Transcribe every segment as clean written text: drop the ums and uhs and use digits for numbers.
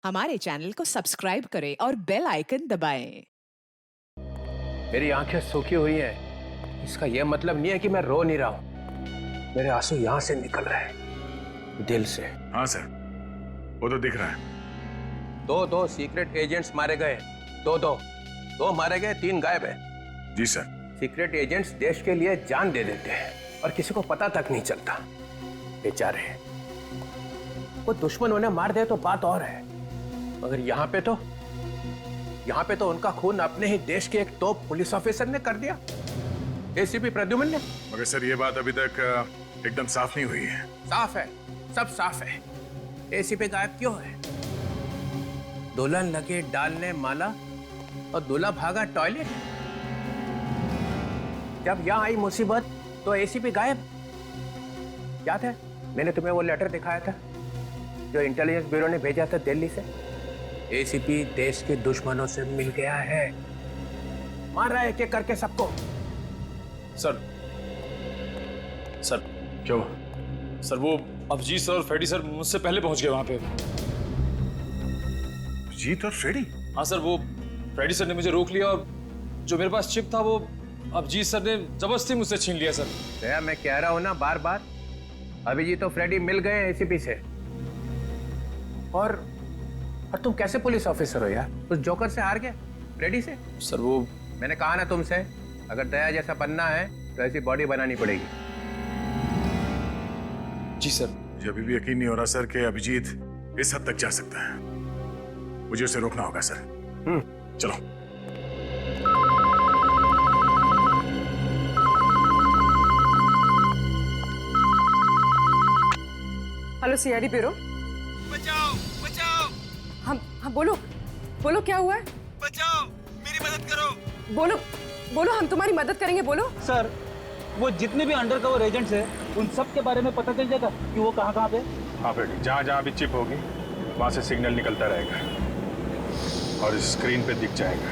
हमारे चैनल को सब्सक्राइब करें और बेल आइकन दबाएं। मेरी आंखें सूखी हुई हैं। इसका यह मतलब नहीं है कि मैं रो नहीं रहा हूं। मेरे आंसू यहां से निकल रहे हैं, दिल से। हाँ सर, वो तो दिख रहा है। दो सीक्रेट एजेंट्स मारे गए। दो मारे गए, 3 गायब है। जी सर। सीक्रेट एजेंट्स देश के लिए जान दे देते हैं और किसी को पता तक नहीं चलता। बेचारे, वो दुश्मन उन्हें मार दे तो बात और है, मगर यहाँ पे तो उनका खून अपने ही देश के एक टॉप पुलिस ऑफिसर ने कर दिया, एसीपी प्रद्युम्न ने। मगर सर, ये बात अभी तक एकदम साफ नहीं हुई है। साफ है, सब साफ है। एसीपी गायब क्यों है? दुल्हन लगे डालने माला और दूल्हा भागा टॉयलेट। जब यहाँ आई मुसीबत तो एसीपी गायब। याद है, मैंने तुम्हें वो लेटर दिखाया था जो इंटेलिजेंस ब्यूरो ने भेजा था दिल्ली से। एसीपी देश के दुश्मनों से मिल गया है, मार रहा है एक-एक करके सबको। सर क्या हुआ? सर, वो अभिजीत सर और फ्रेडी सर मुझसे पहले पहुंच गए वहां पे। जीत और फ्रेडी? हाँ सर, वो फ्रेडी सर ने मुझे रोक लिया और जो मेरे पास चिप था वो अभिजीत सर ने जबरदस्ती मुझसे छीन लिया सर। दया, मैं कह रहा हूं ना बार बार, अभिजीत तो फ्रेडी मिल गए एसीपी से। और तुम कैसे पुलिस ऑफिसर हो यार? उस जोकर से हार गए, फ्रेडी से। सर वो मैंने कहा ना तुमसे, अगर दया जैसा बनना है तो ऐसी बॉडी बनानी पड़ेगी। जी सर। मुझे अभी भी यकीन नहीं हो रहा सर कि अभिजीत इस हद तक जा सकता है। मुझे उसे रोकना होगा सर। चलो। Hello CID bureau. बचाओ बचाओ। हम बोलो क्या हुआ है? बचाओ, मेरी मदद करो। बोलो हम तुम्हारी मदद करेंगे, बोलो। सर, वो जितने भी अंडर कवर एजेंट्स हैं उन सब के बारे में पता चल जाएगा कि वो कहाँ पे। हाँ फ्रेडी, जहाँ जहाँ भी चिप होगी वहां से सिग्नल निकलता रहेगा और स्क्रीन पे दिख जाएगा।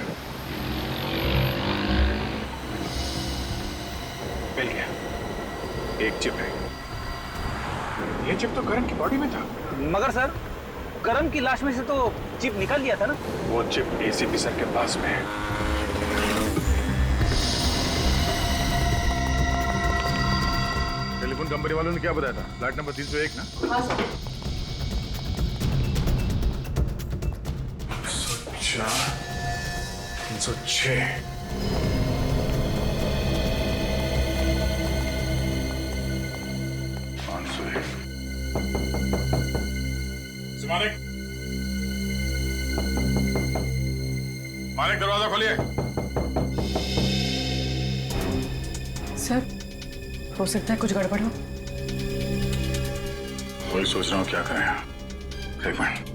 मिल गया, एक चिप है। ये चिप तो करण की बॉडी में था। मगर सर, करण की लाश में से तो चिप निकल लिया था ना। वो चिप एसीपी सर के पास में है। टेलीफोन कंपनी वालों ने क्या बताया था? फ्लैट नंबर 301 ना? हाँ सर। 306। मालिक, मालिक दरवाजा खोलिए। सर, हो सकता है कुछ गड़बड़ हो। वही सोच रहा हूँ क्या करें। एक मिनट।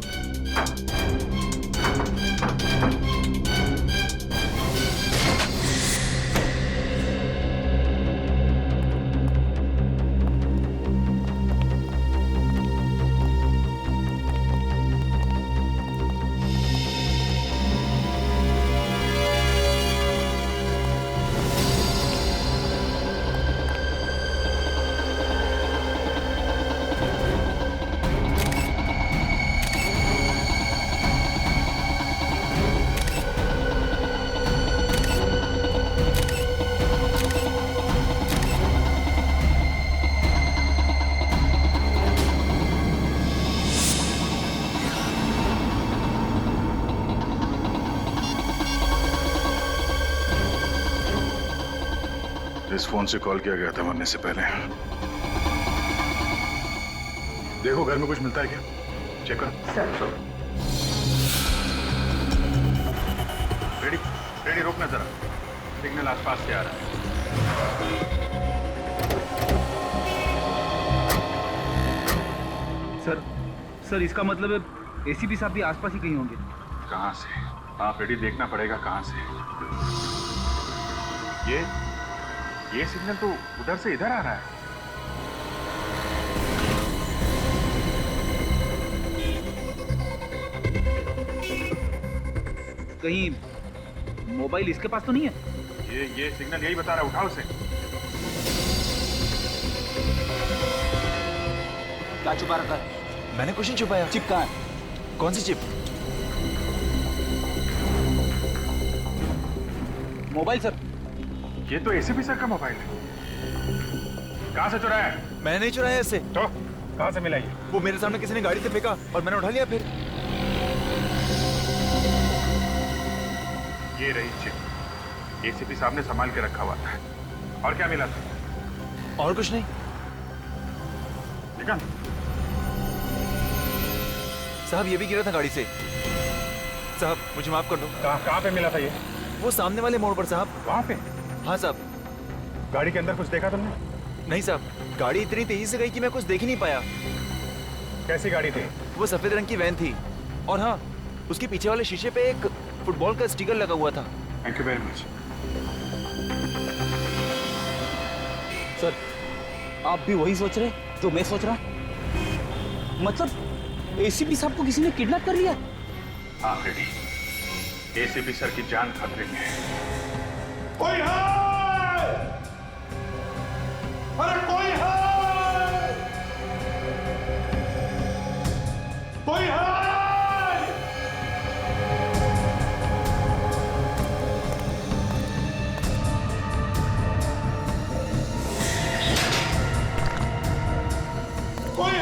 इस फोन से कॉल किया गया था मरने से पहले। देखो घर में कुछ मिलता है क्या, चेक करो। सर। रेडी रेडी, रोकना जरा, सिग्नल आसपास से आ रहा है। सर इसका मतलब है एसीपी साहब भी आसपास ही कहीं होंगे। कहाँ से? हाँ रेडी, देखना पड़ेगा कहाँ से। ये सिग्नल तो उधर से इधर आ रहा है। कहीं मोबाइल इसके पास तो नहीं है? ये सिग्नल यही बता रहा है, उठाओ उसे। क्या छुपा रखा है? मैंने कुछ नहीं छुपाया। चिप कहाँ है? कौन सी चिप? Mobile sir. ये तो एसीपी सर का मोबाइल है। कहाँ से चुराया है? मैंने नहीं चुराया इसे। तो कहाँ से मिला ये? वो मेरे सामने किसी ने गाड़ी से फेंका और मैंने उठा लिया। फिर ये रही चिप। एसीपी साहब ने संभाल के रखा हुआ था। और क्या मिला था? और कुछ नहीं। ठीक है साहब, ये भी गिरा था गाड़ी से। साहब मुझे माफ कर दो। कहाँ पे मिला था ये? वो सामने वाले मोड़ पर साहब। वहाँ पे? हाँ साहब। गाड़ी के अंदर कुछ देखा तुमने? नहीं साहब, गाड़ी इतनी तेजी से गई कि मैं कुछ देख ही नहीं पाया। कैसी गाड़ी थी? वो सफेद रंग की वैन थी और हाँ, उसके पीछे वाले शीशे पे एक फुटबॉल का स्टिकर लगा हुआ था। Thank you very much. Sir, आप भी वही सोच रहे जो मैं सोच रहा? मतलब एसीपी साहब को किसी ने किडनैप कर लिया? हाँ रेडी। एसीपी सर की जान खतरे में है। कोई है? अरे कोई है? कोई है? कोई है?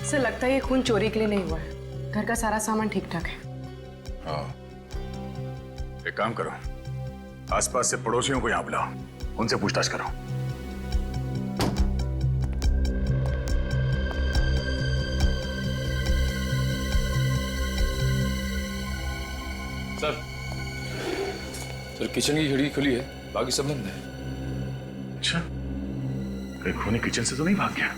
सर लगता है ये खून चोरी के लिए नहीं हुआ है। घर का सारा सामान ठीक ठाक है। हाँ। एक काम करो, आसपास से पड़ोसियों को यहाँ बुलाओ, उनसे पूछताछ करो। सर किचन की खिड़की खुली है, बाकी सब बंद है। अच्छा, कहीं खूनी किचन से तो नहीं भाग गया?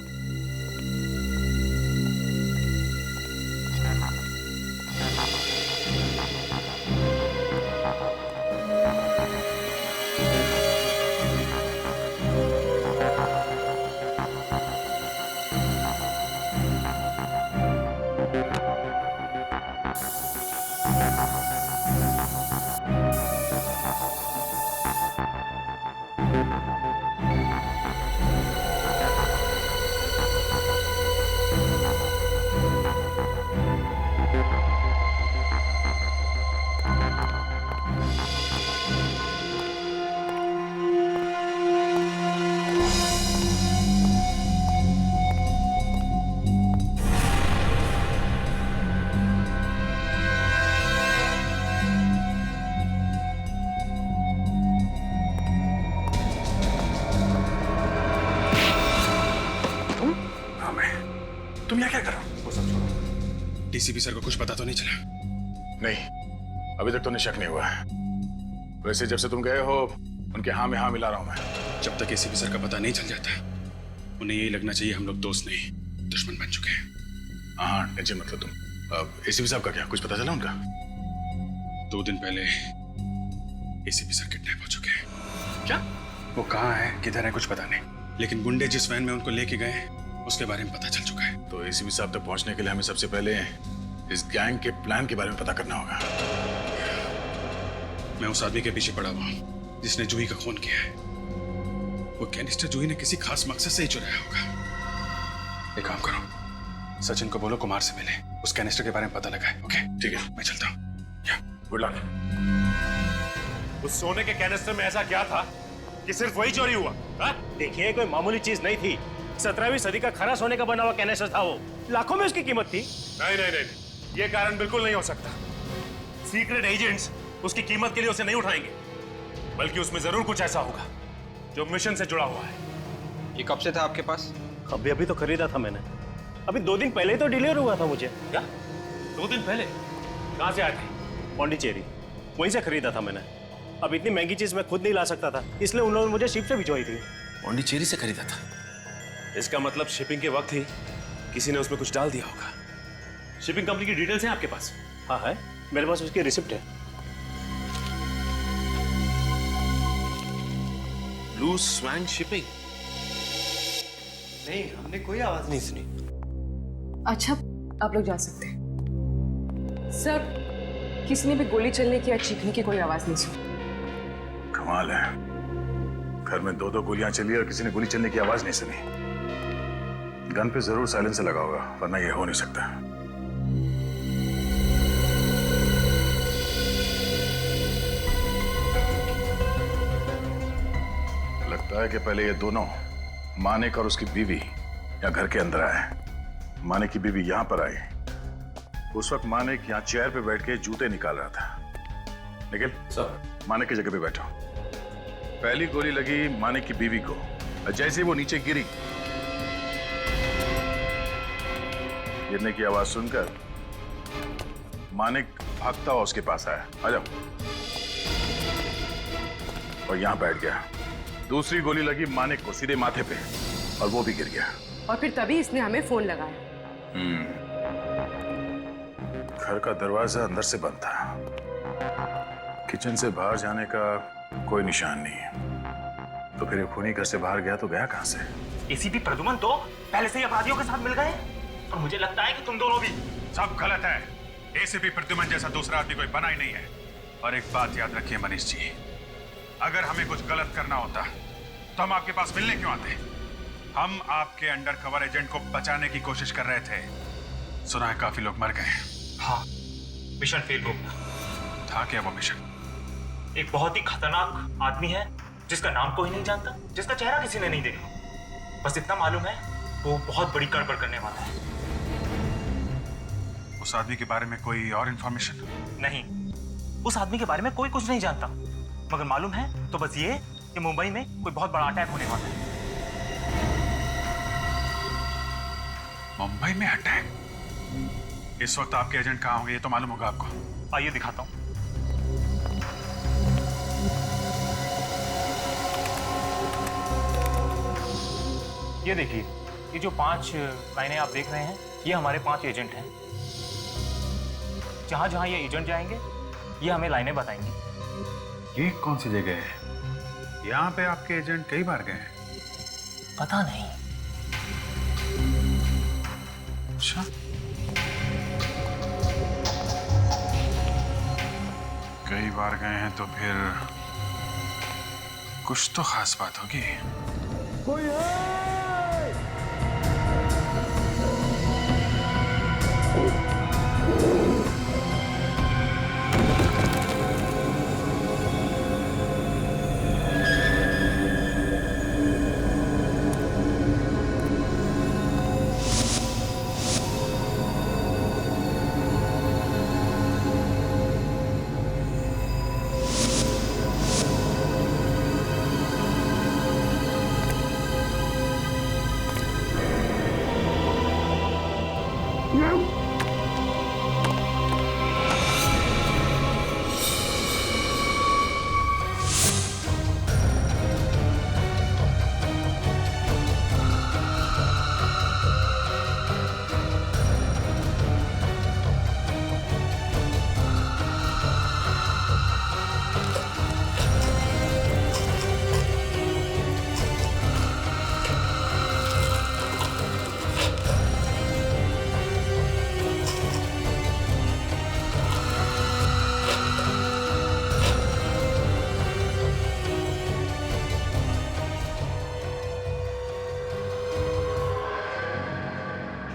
तुम यहाँ क्या कर रहे हो? वो सब छोड़ो। डीसीपी सर को कुछ पता तो नहीं चला? नहीं, अभी तक तो निशक नहीं हुआ है। वैसे जब से तुम गए हो उनके हाँ में हाँ मिला रहा हूं मैं। जब तक एसीपी सर का पता नहीं चल जाता उन्हें यही लगना चाहिए हम लोग दोस्त नहीं दुश्मन बन चुके हैं। हाँ टेंशन मत लो तुम। अब एसीपी साहब का क्या कुछ पता चला उनका? 2 दिन पहले एसीपी सर किडनैप हो चुके हैं। क्या? वो कहाँ है किधर है कुछ पता नहीं, लेकिन गुंडे जिस वैन में उनको लेके गए उसके बारे में पता चल चुका है। तो एसीपी साहब तक पहुंचने के लिए हमें सबसे पहले इस गैंग के प्लान के बारे में पता करना होगा। मैं उस आदमी के पीछे पड़ा हुआ हूँ जिसने जूही का खून किया है। वो कैनिस्टर जूही ने किसी खास मकसद से ही चुराया होगा। एक काम करो, सचिन को बोलो कुमार से मिले, उस कैनिस्टर के बारे में पता लगाए। ओके ठीक है, मैं चलता हूँ। Good luck. उस सोने के कैनिस्टर में ऐसा क्या था कि सिर्फ वही चोरी हुआ? देखिए कोई मामूली चीज नहीं थी, 17वीं सदी का खरा सोने का बना हुआ कैनिस्टर था वो, लाखों में उसकी कीमत थी। नहीं नहीं नहीं, ये कारण बिल्कुल नहीं हो सकता। सीक्रेट एजेंट्स उसकी कीमत के लिए उसे नहीं उठाएंगे, बल्कि उसमें जरूर कुछ ऐसा होगा जो मिशन से जुड़ा हुआ है। ये कब से था आपके पास? अभी अभी तो खरीदा था मैंने, अभी 2 दिन पहले ही तो डिलीवर हुआ था मुझे। क्या 2 दिन पहले? कहां से आए थे? पौंडीचेरी, वहीं से खरीदा था मैंने। अब इतनी महंगी चीज मैं खुद नहीं ला सकता था, इसलिए उन लोगों ने मुझे शिप से भिजवाई थी। पौंडीचेरी से खरीदा था? इसका मतलब शिपिंग के वक्त ही किसी ने उसमें कुछ डाल दिया होगा। शिपिंग कंपनी की डिटेल्स हैं आपके पास? हाँ है, मेरे पास उसकी रिसिप्ट है। Blue swing shipping? नहीं, हमने कोई आवाज नहीं सुनी। अच्छा, आप लोग जा सकते हैं। सर, किसी ने भी गोली चलने की या चीखने की कोई आवाज नहीं सुनी। कमाल है, घर में 2-2 गोलियां चली और किसी ने गोली चलने की आवाज नहीं सुनी। गन पे जरूर साइलेंसर लगा होगा, वरना ये हो नहीं सकता। लगता है कि पहले ये दोनों, मानिक और उसकी बीवी, यहाँ घर के अंदर आए। मानिक की बीवी यहाँ पर आई। उस वक्त मानिक यहाँ चेयर पे बैठ के जूते निकाल रहा था। निखिल सर, मानिक की जगह पे बैठो। पहली गोली लगी मानिक की बीवी को, और जैसे ही वो नीचे गिरी, गिरने की आवाज सुनकर मानिक भागता हुआ उसके पास आया। आ जाओ। और यहां बैठ गया। दूसरी गोली लगी मानिक को सीधे माथे पे, और वो भी गिर गया। और फिर तभी इसने हमें फोन लगाया। घर का दरवाजा अंदर से बंद था, किचन से बाहर जाने का कोई निशान नहीं। तो फिर ये खूनी घर से बाहर गया तो गया कहां से? एसीपी प्रद्युमन तो पहले से ही अपराधियों के साथ मिल गए, और मुझे लगता है कि तुम दोनों भी। सब गलत है। एसीपी प्रद्युमन जैसा दूसरा आदमी कोई बना ही नहीं है। और एक बात याद रखिए मनीष जी, अगर हमें कुछ गलत करना होता तो हम आपके पास मिलने क्यों आते? हम आपके अंडर कवर एजेंट को बचाने की कोशिश कर रहे थे। सुना है काफी लोग मर गए। हाँ, मिशन फेल हो गया। था क्या वो मिशन? एक बहुत ही खतरनाक आदमी है जिसका नाम कोई नहीं जानता, जिसका चेहरा किसी ने नहीं देखा। बस इतना मालूम है वो बहुत बड़ी गड़बड़ करने वाला है। उस आदमी के बारे में कोई और इंफॉर्मेशन? नहीं, उस आदमी के बारे में कोई कुछ नहीं जानता, मगर मालूम है तो बस ये कि मुंबई में कोई बहुत बड़ा अटैक होने वाला है। मुंबई में अटैक? इस वक्त आपके एजेंट कहाँ होंगे ये तो मालूम होगा आपको। आइए दिखाता हूं। ये देखिए, ये जो 5 लाइनें आप देख रहे हैं, ये हमारे 5 एजेंट हैं। जहां जहां ये एजेंट जाएंगे, ये हमें लाइनें बताएंगे। ये कौन सी जगह है? यहाँ पे आपके एजेंट कई बार गए हैं। पता नहीं। अच्छा, कई बार गए हैं तो फिर कुछ तो खास बात होगी। कोई है?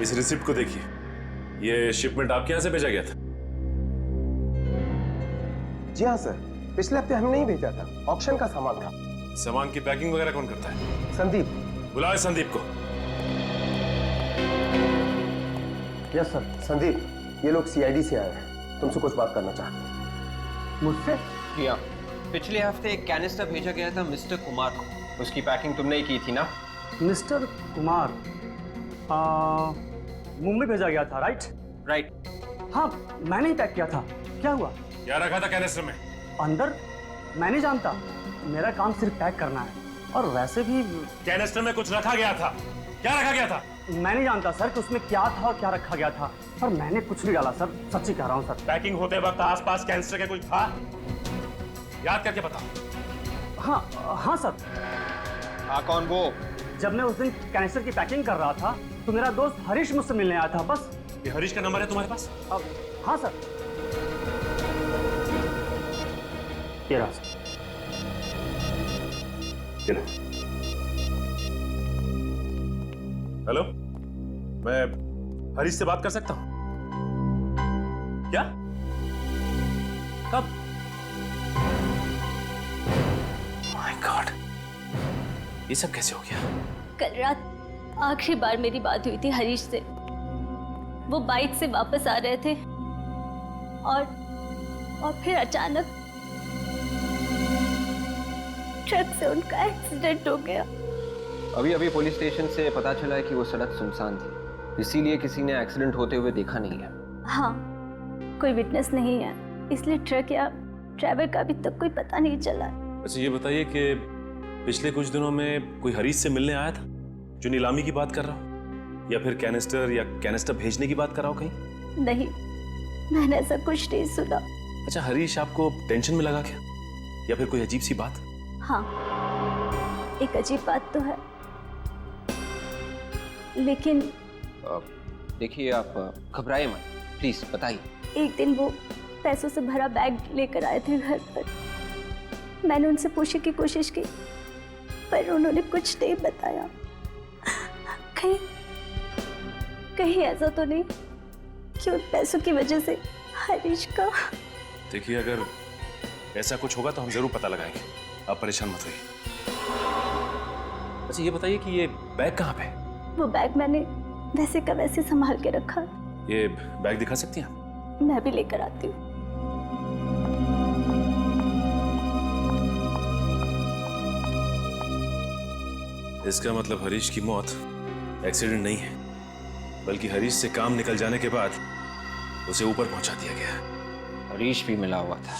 इस रिसिप्ट को देखिए, ये शिपमेंट आपके यहां से भेजा गया था? जी हाँ सर, पिछले हफ्ते हमने ही भेजा था, ऑक्शन का सामान था। सामान की पैकिंग वगैरह कौन करता है? संदीप। बुलाओ संदीप को। Yes sir. संदीप, ये लोग सीआईडी से आए हैं, तुमसे कुछ बात करना चाहते हैं। मुझसे? जी हाँ, पिछले हफ्ते एक कैनिस्टर भेजा गया था मिस्टर कुमार को, उसकी पैकिंग तुमने ही की थी ना? मिस्टर कुमार मुंबई भेजा गया था, राइट? राइट। हाँ, मैंने ही पैक किया था। क्या हुआ? क्या रखा था कैनिस्टर में? अंदर? मैं नहीं जानता, मेरा काम सिर्फ पैक करना है। और वैसे भी कैनिस्टर में कुछ रखा गया था। क्या रखा गया था? मैं नहीं जानता सर कि उसमें क्या था और क्या रखा गया था, पर मैंने कुछ नहीं डाला सर, सच्ची कह रहा हूँ सर। पैकिंग होते वक्त आसपास कैनिस्टर के कोई था? याद करके बता। हाँ सर। हाँ, कौन वो? जब मैं उस दिन कैनिस्टर की पैकिंग कर रहा था तो मेरा दोस्त हरीश मुझसे मिलने आया था, बस। ये हरीश का नंबर है तुम्हारे पास? हाँ सर। ये रहा सर। हेलो, मैं हरीश से बात कर सकता हूं? क्या? कब? माय गॉड, ये सब कैसे हो गया? कल रात आखिरी बार मेरी बात हुई थी हरीश से। वो बाइक से वापस आ रहे थे और फिर अचानक ट्रक से उनका एक्सीडेंट हो गया। अभी अभी पुलिस स्टेशन से पता चला है कि वो सड़क सुनसान थी, इसीलिए किसी ने एक्सीडेंट होते हुए देखा नहीं है। हाँ, कोई विटनेस नहीं है, इसलिए ट्रक या ड्राइवर का अभी तक कोई पता नहीं चला। अच्छा, ये बताइए कि पिछले कुछ दिनों में कोई हरीश से मिलने आया था जो नीलामी की बात कर रहा हो, या फिर कैनिस्टर भेजने की बात कर रहा हो कहीं? नहीं, मैंने ऐसा कुछ नहीं सुना। अच्छा, हरीश आपको टेंशन में लगा क्या, या फिर कोई अजीब सी बात? हाँ, एक अजीब बात तो है, लेकिन देखिए, आप घबराए मत, प्लीज बताइए। एक दिन वो पैसों से भरा बैग लेकर आए थे घर पर। मैंने उनसे पूछने की कोशिश की, पर उन्होंने कुछ नहीं बताया। कहीं ऐसा तो नहीं कि उन पैसों की वजह से हरीश का। देखिए, अगर ऐसा कुछ होगा तो हम जरूर पता लगाएंगे, आप परेशान मत होइए। अच्छा, ये बताइए कि ये बैग कहाँ पे? वो बैग मैंने वैसे का वैसे संभाल के रखा। ये बैग दिखा सकती हैं आप? मैं भी लेकर आती हूँ। इसका मतलब हरीश की मौत एक्सीडेंट नहीं है, बल्कि हरीश से काम निकल जाने के बाद उसे ऊपर पहुंचा दिया गया। हरीश भी मिला हुआ था।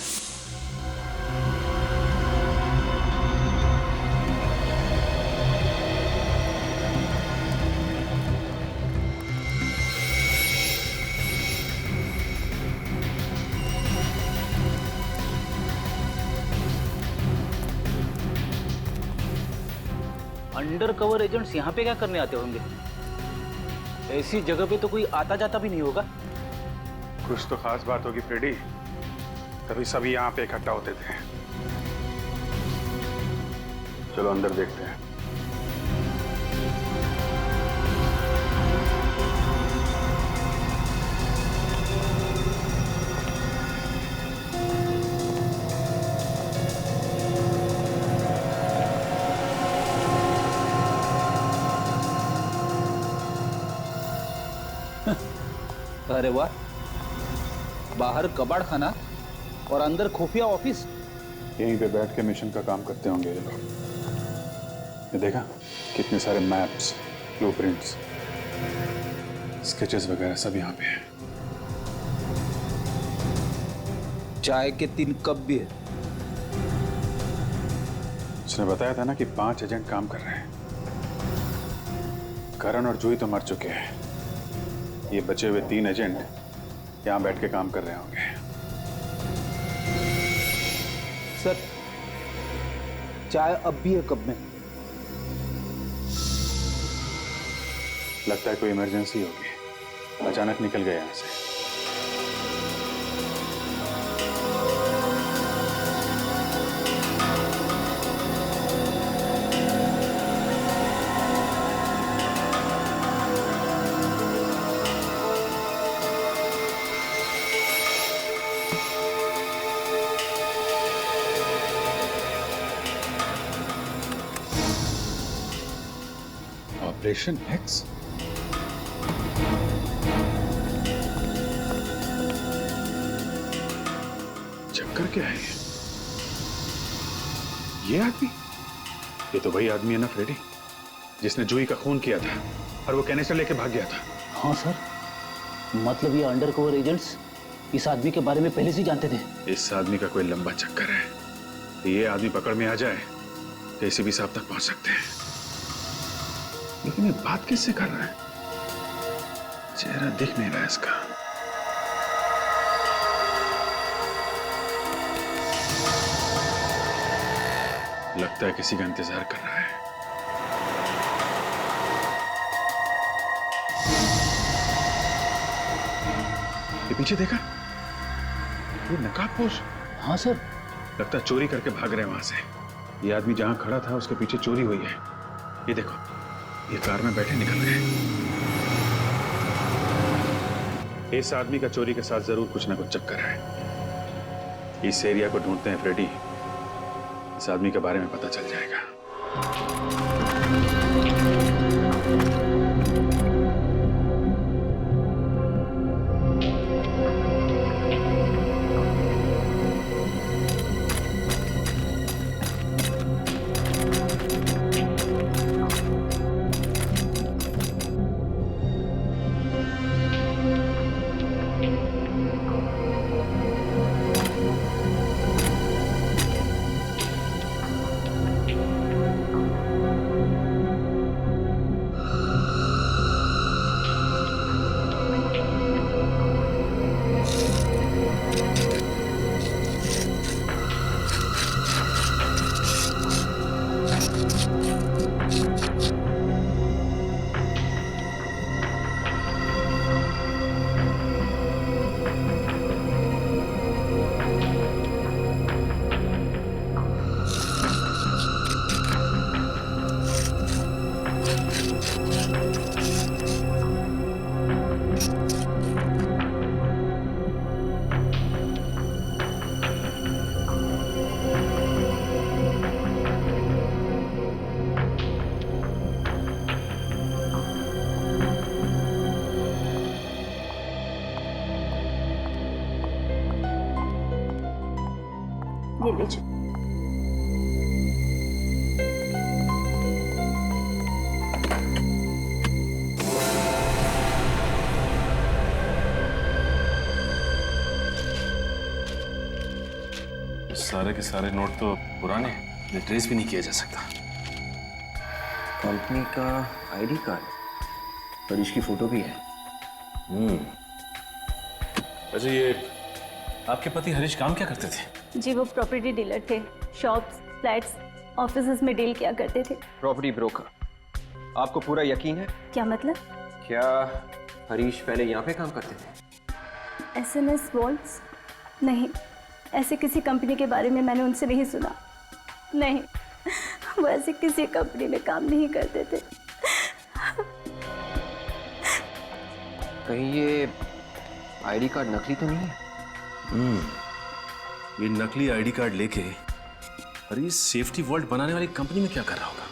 अंडर कवर एजेंट्स यहाँ पे क्या करने आते होंगे? ऐसी जगह पे तो कोई आता जाता भी नहीं होगा। कुछ तो खास बात होगी फ्रेडी, तभी सभी यहाँ पे इकट्ठा होते थे। चलो अंदर देखते हैं। अरे वाह, बाहर कबाड़ खाना और अंदर खुफिया ऑफिस। यहीं पे बैठ के मिशन का काम करते होंगे ये लोग। ये देखा, कितने सारे मैप्स, ब्लूप्रिंट्स, स्केचेस वगैरह सब यहाँ पे हैं। चाय के 3 कप भी है। उसने बताया था ना कि 5 एजेंट काम कर रहे हैं। करण और जूही तो मर चुके हैं, ये बचे हुए 3 एजेंट यहां बैठ के काम कर रहे होंगे। सर, चाय अब भी है कप में। लगता है कोई इमरजेंसी होगी, अचानक निकल गए यहां से। Operation x? चक्कर क्या है ये आदमी? ये तो वही आदमी है ना फ्रेडी, जिसने जूही का खून किया था और वो कैनिस्टर लेके भाग गया था। हाँ सर, मतलब ये अंडरकवर एजेंट्स इस आदमी के बारे में पहले से ही जानते थे। इस आदमी का कोई लंबा चक्कर है। ये आदमी पकड़ में आ जाए तो एसीपी साहब तक पहुंच सकते हैं। लेकिन ये बात किससे कर रहा है? चेहरा दिख नहीं रहा इसका। लगता है किसी का इंतजार कर रहा है। ये पीछे देखा, ये नकाबपोश। हाँ सर, लगता है चोरी करके भाग रहे हैं वहां से। ये आदमी जहां खड़ा था उसके पीछे चोरी हुई है। ये देखो, ये कार में बैठे निकल गए। इस आदमी का चोरी के साथ जरूर कुछ ना कुछ चक्कर है। इस एरिया को ढूंढते हैं फ्रेडी, इस आदमी के बारे में पता चल जाएगा। ये लीजिए। सारे के सारे नोट तो पुराने हैं, ट्रेस भी नहीं किया जा सकता। कंपनी का आईडी कार्ड, हरीश की फोटो भी है। अच्छा, ये आपके पति हरीश काम क्या करते थे? जी वो प्रॉपर्टी डीलर थे, शॉप्स, फ्लैट्स, ऑफिसेज में डील किया करते थे। Property broker. आपको पूरा यकीन है? क्या मतलब? क्या हरीश पहले यहाँ पे काम करते थे? SMS vaults? नहीं, ऐसे किसी कंपनी के बारे में मैंने उनसे नहीं सुना। नहीं, वो ऐसे किसी कंपनी में काम नहीं करते थे। कहीं ये आईडी कार्ड नकली तो नहीं है? ये नकली आईडी कार्ड लेके हरीश सेफ्टी वॉल्ट बनाने वाली कंपनी में क्या कर रहा होगा?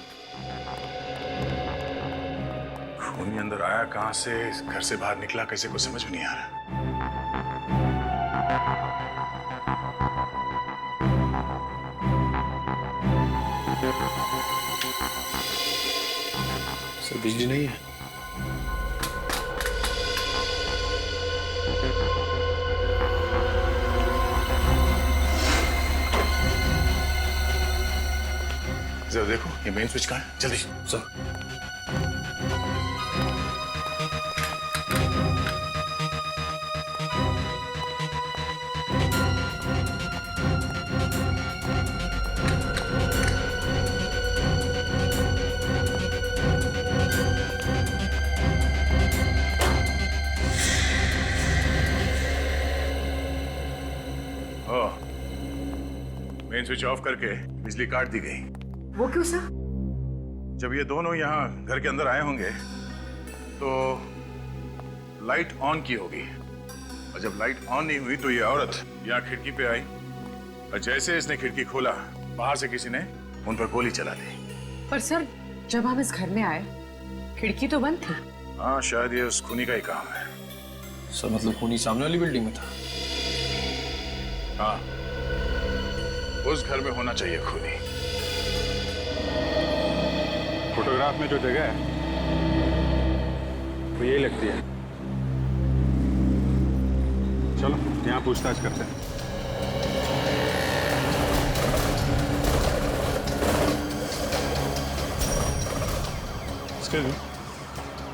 खूनी अंदर आया कहां से, घर से बाहर निकला कैसे, को समझ में नहीं आ रहा। सर बिजली नहीं है। जरा देखो ये मेन स्विच कहाँ है, जल्दी सर। मेन स्विच ऑफ करके बिजली काट दी गई। वो क्यों सर? जब ये दोनों यहाँ घर के अंदर आए होंगे तो लाइट ऑन की होगी, और जब लाइट ऑन नहीं हुई तो ये औरत यहाँ खिड़की पे आई, और जैसे इसने खिड़की खोला बाहर से किसी ने उन पर गोली चला दी। पर सर जब हम इस घर में आए खिड़की तो बंद थी। हाँ, शायद ये उस खूनी का ही काम है। सर मतलब खूनी सामने वाली बिल्डिंग में था? हाँ, उस घर में होना चाहिए खूनी। फोटोग्राफ में जो जगह है वो यही लगती है। चलो यहाँ पूछताछ करते हैं।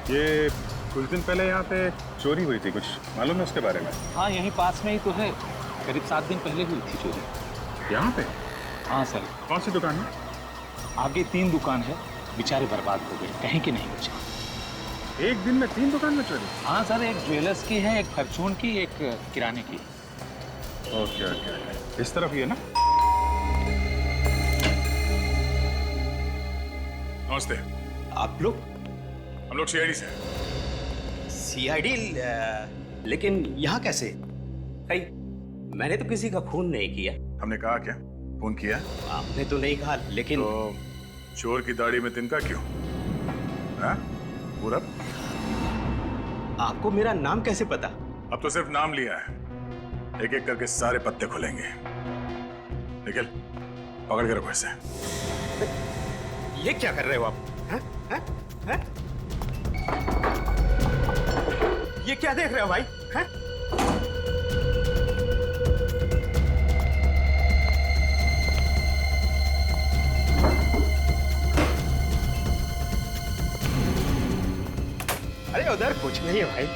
ये कुछ दिन पहले यहाँ पे चोरी हुई थी, कुछ मालूम है उसके बारे में? हाँ, यहीं पास में ही तो है। करीब 7 दिन पहले हुई थी चोरी। यहाँ पे? हाँ सर। कौन सी दुकान में? आगे 3 दुकान है, बेचारे बर्बाद हो गए, कहीं के नहीं बचे। एक दिन में 3 दुकान में चोरी? हाँ सर, एक ज्वेलर्स की है, एक फॉर्चून की, एक किराने की। ओके ओके, इस तरफ ही है ना? नमस्ते। आप लोग? हम लोग सीआईडी से। सीआईडी? लेकिन यहाँ कैसे? भाई, मैंने तो किसी का खून नहीं किया। हमने कहा क्या खून किया? आपने तो नहीं कहा, लेकिन तो चोर की दाढ़ी में तिनका क्यों? हाँ? पूरब? आपको मेरा नाम कैसे पता? अब तो सिर्फ नाम लिया है, एक एक करके सारे पत्ते खुलेंगे। निखिल, पकड़ के रखो इसे। ये क्या कर रहे हो आप? हैं? हैं? हैं? ये क्या देख रहे हो भाई? हैं? अरे उधर कुछ नहीं है भाई।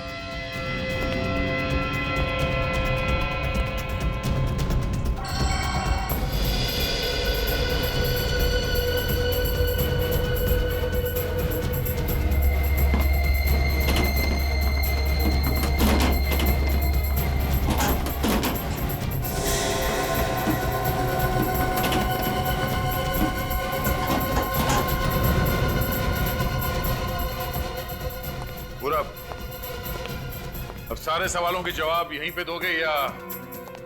अब सारे सवालों के जवाब यहीं पे दोगे या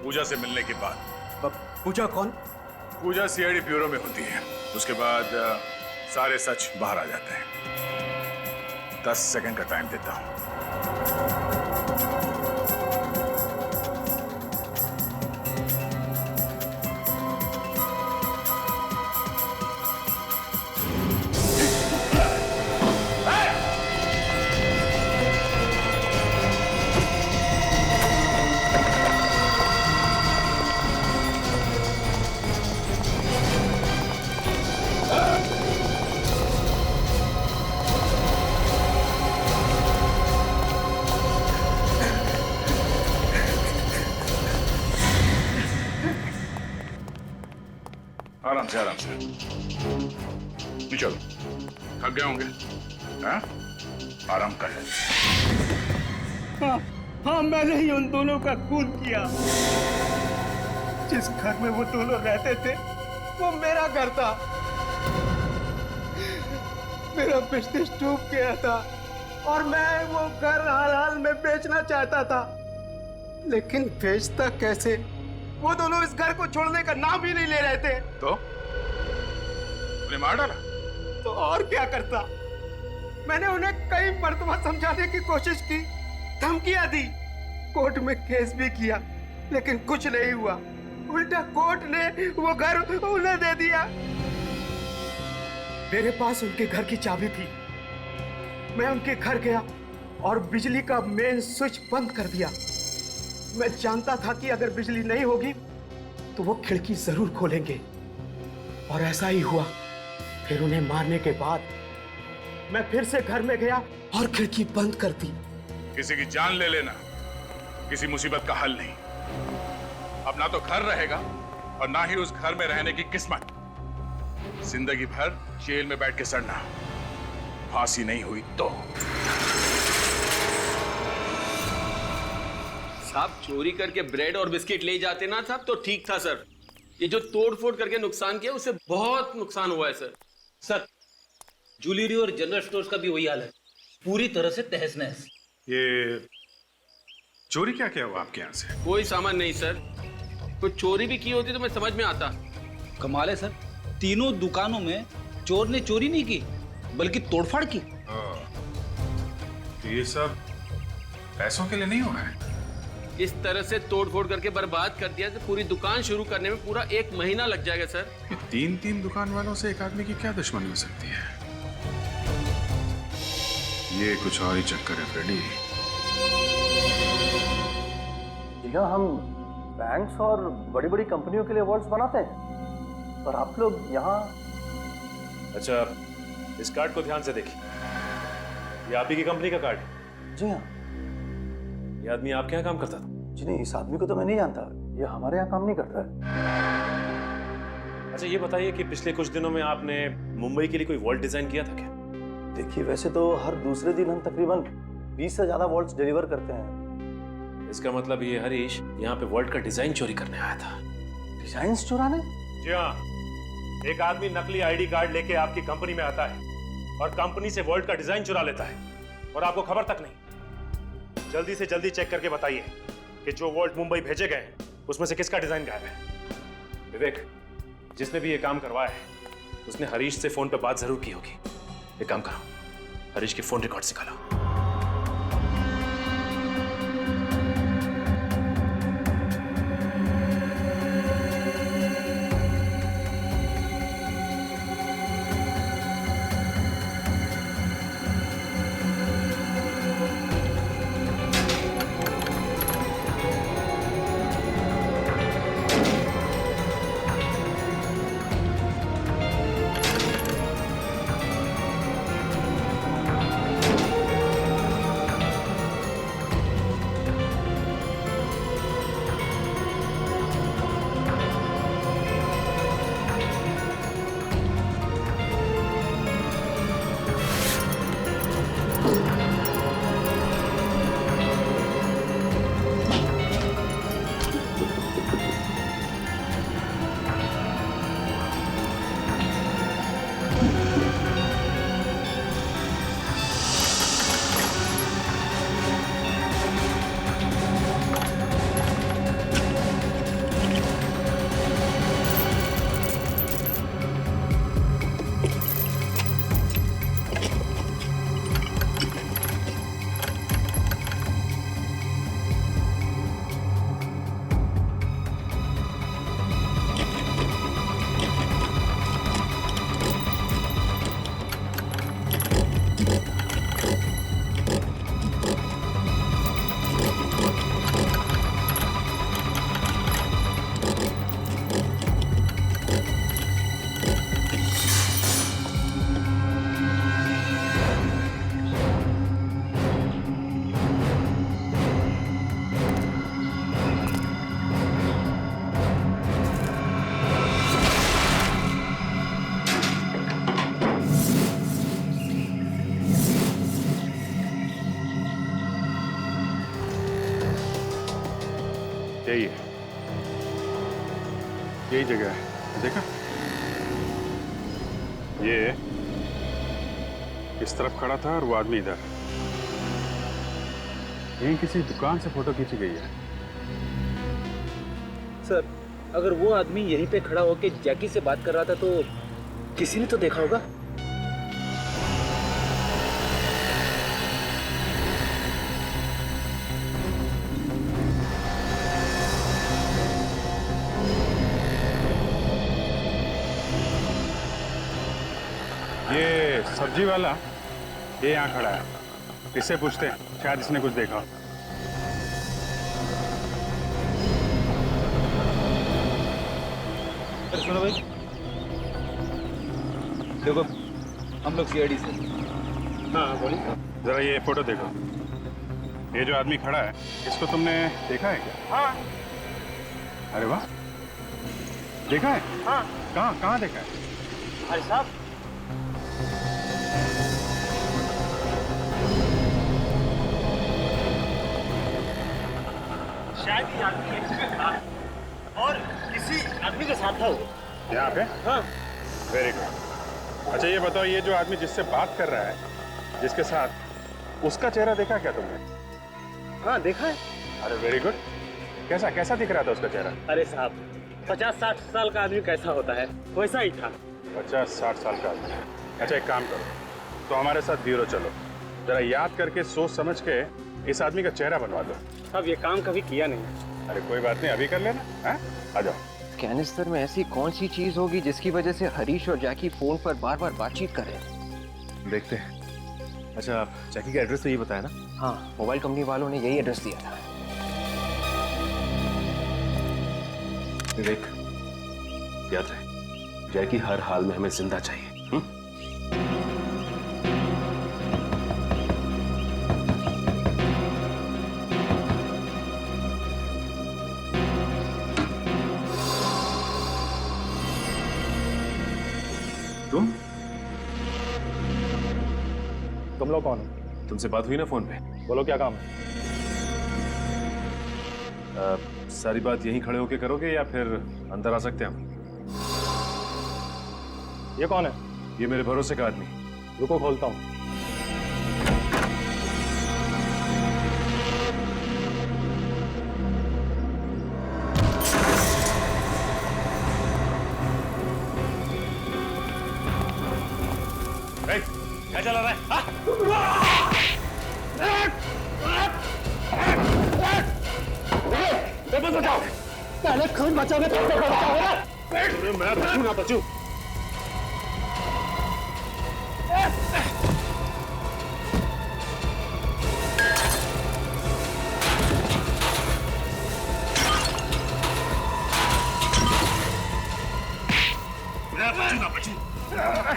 पूजा से मिलने के बाद? पूजा कौन? पूजा सीआईडी ब्यूरो में होती है, उसके बाद सारे सच बाहर आ जाते हैं। 10 सेकंड का टाइम देता हूं। आराम से आराम से। चलो, थक गए होंगे? हाँ? आराम कर ले। हाँ, हाँ, मैंने ही उन दोनों का खून किया। जिस घर में वो दोनों रहते थे वो मेरा घर था। मेरा बिजनेस डूब गया था और मैं वो घर हाल हाल में बेचना चाहता था, लेकिन बेचता कैसे? वो दोनों इस घर को छोड़ने का नाम ही नहीं ले रहे थे। तो उन्हें मार डाला? तो और क्या करता? मैंने उन्हें कई मर्तबा समझाने की कोशिश की, धमकियां दी, कोर्ट में केस भी किया, लेकिन कुछ नहीं हुआ। उल्टा कोर्ट ने वो घर उन्हें दे दिया। मेरे पास उनके घर की चाबी थी। मैं उनके घर गया और बिजली का मेन स्विच बंद कर दिया। मैं जानता था कि अगर बिजली नहीं होगी तो वो खिड़की जरूर खोलेंगे, और ऐसा ही हुआ। फिर उन्हें मारने के बाद मैं फिर से घर में गया और खिड़की बंद कर दी। किसी की जान ले लेना किसी मुसीबत का हल नहीं। अब ना तो घर रहेगा और ना ही उस घर में रहने की किस्मत। जिंदगी भर जेल में बैठ के सड़ना, फांसी नहीं हुई तो। साहब, चोरी करके ब्रेड और बिस्किट ले जाते ना साहब तो ठीक था सर। ये जो तोड़ फोड़ करके नुकसान किया उससे बहुत नुकसान हुआ है सर। सर, ज्वेलरी और जनरल स्टोर्स का भी वही हाल है, पूरी तरह से तहस नहस। ये चोरी क्या क्या हुआ आपके यहाँ से? कोई सामान नहीं सर। कोई चोरी भी की होती तो मैं समझ में आता। कमाल है सर, तीनों दुकानों में चोर ने चोरी नहीं की बल्कि तोड़फाड़ की। तो ये सब पैसों के लिए नहीं हो रहा है? इस तरह से तोड़ फोड़ करके बर्बाद कर दिया तो पूरी दुकान शुरू करने में पूरा 1 महीना लग जाएगा सर। ये 3 दुकान वालों से एक आदमी की क्या दुश्मनी हो सकती है? ये कुछ और ही चक्कर है फ्रेडी। जी हाँ, हम बैंक्स और बड़ी बड़ी कंपनियों के लिए वॉल्ट्स बनाते हैं, और आप लोग यहाँ। अच्छा, इस कार्ड को ध्यान से देखिए। ये आप ही की कंपनी का कार्ड है? जी हाँ। ये आदमी आपके यहाँ काम करता था? जी नहीं, इस आदमी को तो मैं नहीं जानता, ये हमारे यहाँ काम नहीं करता है। अच्छा, ये बताइए कि पिछले कुछ दिनों में आपने मुंबई के लिए कोई वॉल्ट डिजाइन किया था क्या? देखिए, वैसे तो हर दूसरे दिन हम तकरीबन 20 से ज्यादा वॉल्ट्स डिलीवर करते हैं। इसका मतलब ये हरीश यहाँ पे वॉल्ट का डिजाइन चोरी करने आया था। डिजाइन चुराने? जी हाँ, एक आदमी नकली आईडी कार्ड लेके आपकी कंपनी में आता है और कंपनी से वॉल्ट का डिजाइन चुरा लेता है, और आपको खबर तक नहीं। जल्दी से जल्दी चेक करके बताइए कि जो वॉल्ट मुंबई भेजे गए उसमें से किसका डिजाइन गायब है। विवेक, जिसने भी ये काम करवाया है उसने हरीश से फोन पे बात जरूर की होगी। एक काम करो, हरीश की फोन रिकॉर्ड निकालो। यही है, यही जगह है। देखा, ये इस तरफ खड़ा था और वो आदमी इधर। यहीं किसी दुकान से फोटो खींची गई है। सर, अगर वो आदमी यहीं पे खड़ा होकर जैकी से बात कर रहा था तो किसी ने तो देखा होगा। ये सब्जी वाला, ये यहाँ खड़ा है, इससे पूछते हैं, शायद इसने कुछ देखा। अरे सुनो भाई, देखो हम लोग सीआईडी से। हाँ बोलिए। जरा ये फोटो देखो, ये जो आदमी खड़ा है इसको तुमने देखा है क्या? हाँ। अरे वाह, देखा है? हाँ। कहाँ देखा है? अरे साहब, शायद ये आदमी एक्सीडेंट था और किसी आदमी के साथ था वो। यहाँ पे? हाँ। Very good. अच्छा ये बताओ, ये जो आदमी जिससे बात कर रहा है, जिसके साथ, उसका चेहरा देखा क्या तुमने? हाँ देखा है। अरे वेरी गुड। कैसा दिख रहा था उसका चेहरा? अरे साहब, 50-60 साल का आदमी कैसा होता है वैसा ही था। 50-60 साल का आदमी। अच्छा एक काम करो, तो हमारे साथ ब्यूरो चलो, जरा याद करके सोच समझ के इस आदमी का चेहरा बनवा दो। अब ये काम कभी किया नहीं। अरे कोई बात नहीं, अभी कर लेना। हाँ, आ जाओ। कैनिस्टर में ऐसी कौन सी चीज होगी जिसकी वजह से हरीश और जैकी फोन पर बार बार बातचीत कर रहे हैं? देखते हैं। अच्छा, जैकी का एड्रेस तो ये बताया ना? हाँ, मोबाइल कंपनी वालों ने यही एड्रेस दिया था। विवेक, याद रहे, जैकी हर हाल में हमें जिंदा चाहिए। तुम लोग कौन हो? तुमसे बात हुई ना फोन पे? बोलो क्या काम है? सारी बात यहीं खड़े होके करोगे या फिर अंदर आ सकते हैं हम? ये कौन है? ये मेरे भरोसे का आदमी। रुको, खोलता हूँ। क्या चला रहा है? बचाओ, पहले खून बचाओगे तो बचाओ ना। मैं बचूं ना बचूं।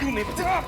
नहीं बचा।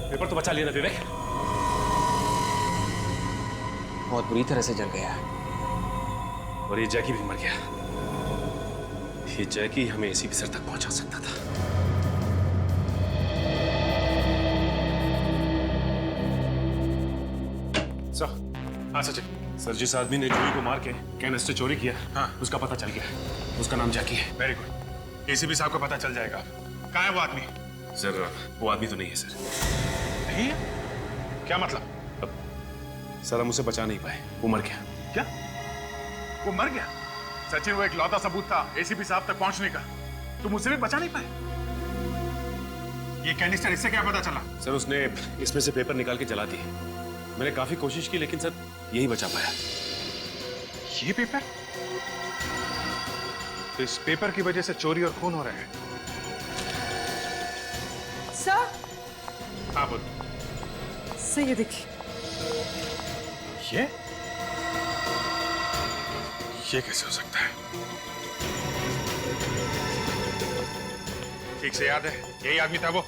पेपर तो बचा लिया ना विवेक? बहुत बुरी तरह से जल गया है। और ये जैकी भी मर गया। ये जैकी हमें एसीपी सर तक पहुंचा सकता था। हाँ सचिन, सर जिस आदमी ने जूही को मार के कैनिस्टर चोरी किया, हाँ, उसका पता चल गया। उसका नाम जैकी है। Very good. एसीपी साहब को पता चल जाएगा। कहाँ है वो आदमी? सर वो आदमी तो नहीं है सर। नहीं है? क्या मतलब? अब सर हम उसे बचा नहीं पाए, वो मर गया। क्या? वो मर गया? सचिन, वो एक लौता सबूत था एसीपी साहब तक पहुंचने का। तुम उसे भी बचा नहीं पाए? ये कैनिस्टर, इससे क्या पता चला? सर उसने इसमें से पेपर निकाल के जला दिए। मैंने काफी कोशिश की लेकिन सर यही बचा पाया। ये पेपर? तो इस पेपर की वजह से चोरी और खून हो रहे हैं। सर? हाँ बोल। सर ये देखिए। ये कैसे हो सकता है? ठीक से याद है, यही आदमी था वो।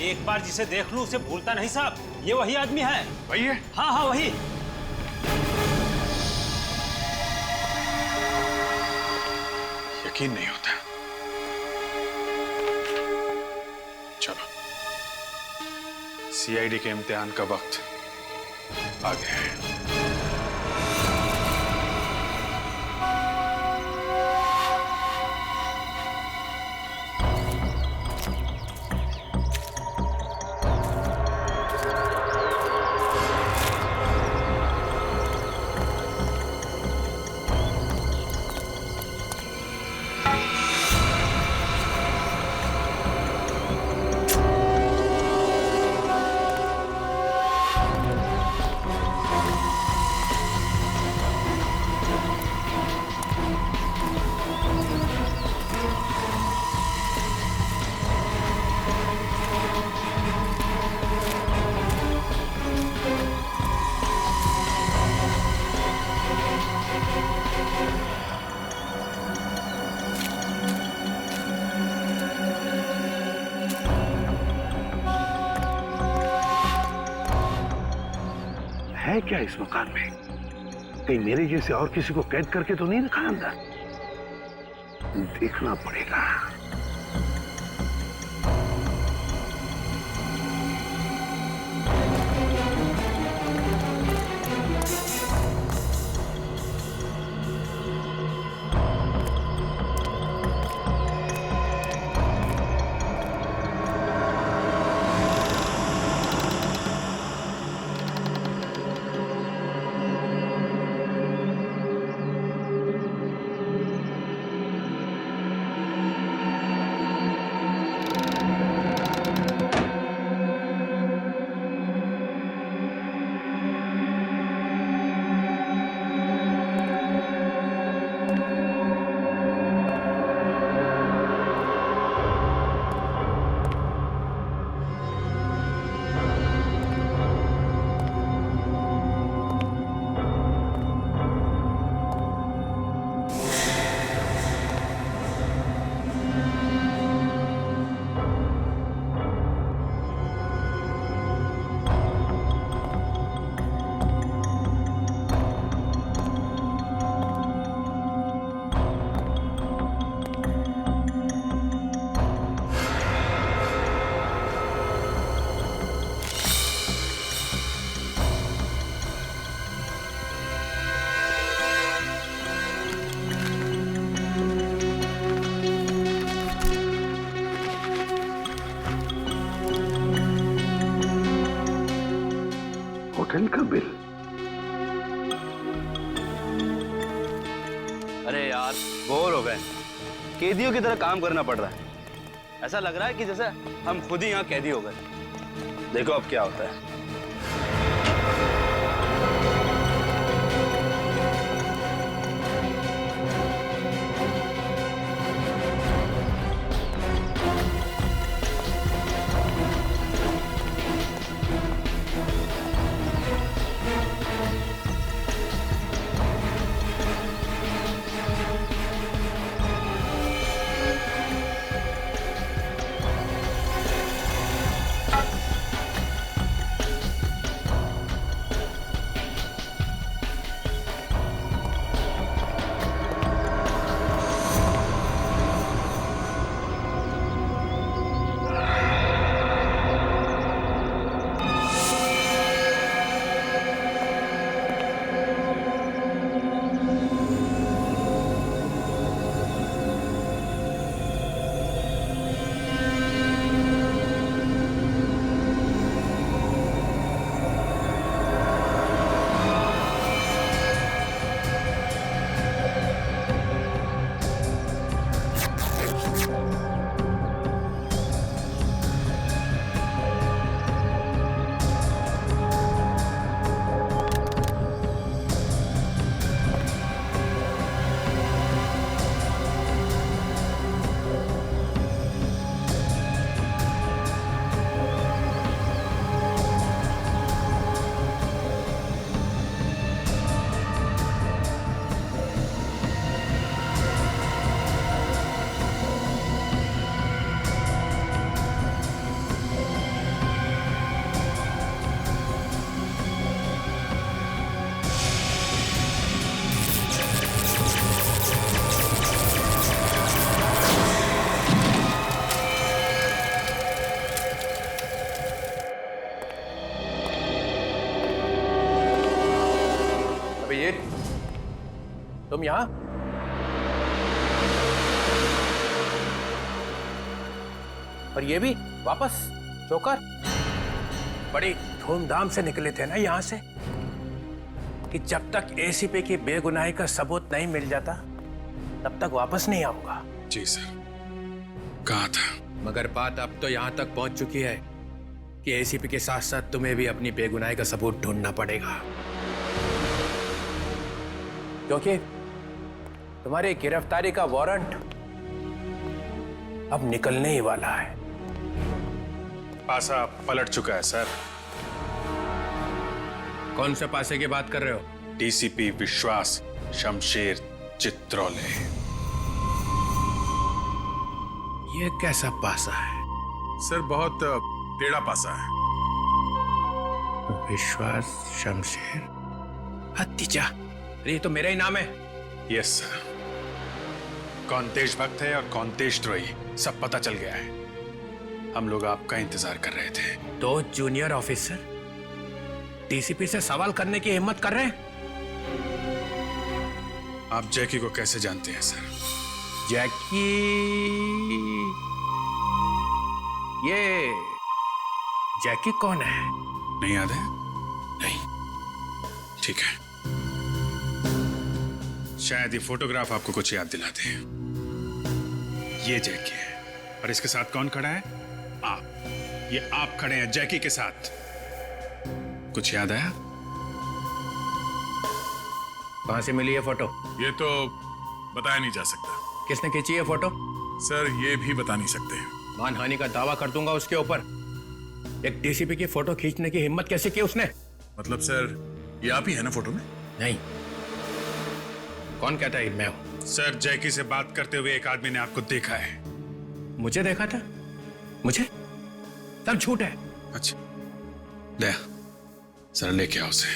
एक बार जिसे देख लूं उसे भूलता नहीं साहब। ये वही आदमी है। वही है? हाँ हाँ वही। यकीन नहीं होता। चलो, सीआईडी के इम्तिहान का वक्त आ गया है। है क्या इस मकान में? कहीं मेरे जैसे और किसी को कैद करके तो नहीं रखा अंदर? देखना पड़ेगा। होटल का बिल। अरे यार बोर हो गए, कैदियों की तरह काम करना पड़ रहा है। ऐसा लग रहा है कि जैसे हम खुद ही यहाँ कैदी हो गए। देखो अब क्या होता है। तुम यहां? और ये भी वापस चौकर? बड़ी धूमधाम से निकले थे ना यहां से कि जब तक एसीपी की बेगुनाही का सबूत नहीं मिल जाता तब तक वापस नहीं आऊंगा। जी सर, कहा था। मगर बात अब तो यहां तक पहुंच चुकी है कि एसीपी के साथ साथ तुम्हें भी अपनी बेगुनाही का सबूत ढूंढना पड़ेगा, क्योंकि तुम्हारी गिरफ्तारी का वारंट अब निकलने ही वाला है। पासा पलट चुका है सर। कौन से पासे की बात कर रहे हो? डीसीपी विश्वास शमशेर चित्रोले। ये कैसा पासा है? सर बहुत टेढ़ा पासा है। विश्वास शमशेर हत्तीजा। अरे ये तो मेरा ही नाम है। Yes sir. कौन देशभक्त है और कौन देशद्रोही सब पता चल गया है। हम लोग आपका इंतजार कर रहे थे। दो जूनियर ऑफिसर डीसीपी से सवाल करने की हिम्मत कर रहे हैं। आप जैकी को कैसे जानते हैं सर? जैकी ये जैकी कौन है? नहीं याद है? नहीं। ठीक है, शायद ये फोटोग्राफ आपको कुछ याद दिलाते हैं। ये जैकी है और इसके साथ कौन खड़ा है? आप। ये आप खड़े हैं जैकी के साथ। कुछ याद आया? कहां से मिली ये फोटो? ये तो बताया नहीं जा सकता। किसने खींची ये फोटो? सर ये भी बता नहीं सकते। मानहानि का दावा कर दूंगा उसके ऊपर। एक डीसीपी की फोटो खींचने की हिम्मत कैसे की उसने? मतलब सर ये आप ही है ना फोटो में? नहीं। कौन कहता है मैं हूं? सर जैकी से बात करते हुए एक आदमी ने आपको देखा है। मुझे देखा था? मुझे? सब झूठ है। अच्छा ले सर, लेके आओ उसे।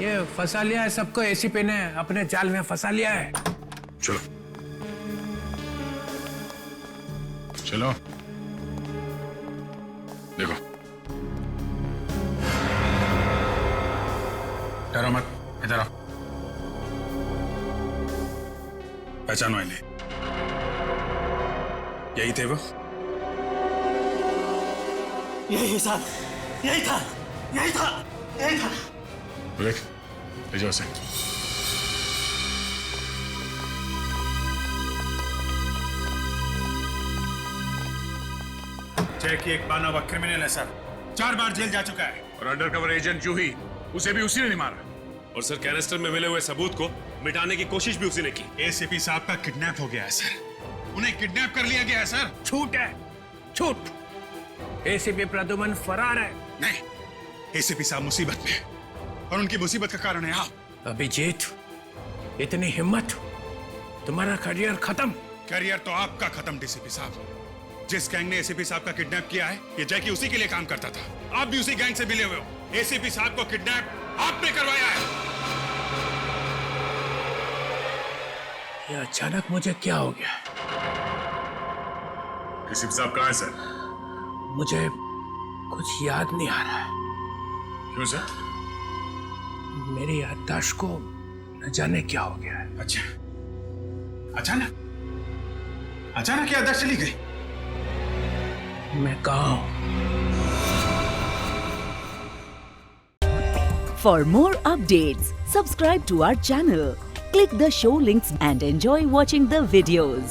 ये फंसा लिया है सबको, एसीपी ने अपने जाल में फंसा लिया है। चलो चलो देखो। डरो मत, इधर आओ। पहचानो इन्हें। यही थे वो? यही साहब, यही था, यही था, यही था। देख ले जाओ उसे। जैकी एक माना हुआ क्रिमिनल है सर, 4 बार जेल जा चुका है। और अंडरकवर एजेंट जूही, उसे भी उसी ने नहीं मारा। और सर कैनिस्टर में मिले हुए सबूत को मिटाने की कोशिश भी उसी ने की। एसीपी साहब का किडनैप हो गया है सर, उन्हें किडनैप कर लिया गया है सर। झूठ है, झूठ। एसीपी प्रद्युमन फरार है। नहीं, एसीपी साहब मुसीबत में है और उनकी मुसीबत का कारण है आप। अभिजीत, इतनी हिम्मत? तुम्हारा करियर खत्म। करियर तो आपका खत्म डीसीपी साहब। जिस गैंग ने एसीपी साहब का किडनैप किया है, ये जैकी उसी के लिए काम करता था। आप भी उसी गैंग से मिले हुए हो। एसीपी साहब को किडनैप आपने करवाया है। ये अचानक मुझे क्या हो गया? एसीपी साहब कहाँ है सर? मुझे कुछ याद नहीं आ रहा है। क्यों सर? मेरी याददाश्त को न जाने क्या हो गया है। अच्छा, अचानक याददाश्त चली गई? मैं कहाँ हूँ? For more updates, subscribe to our channel, click the show links and enjoy watching the videos.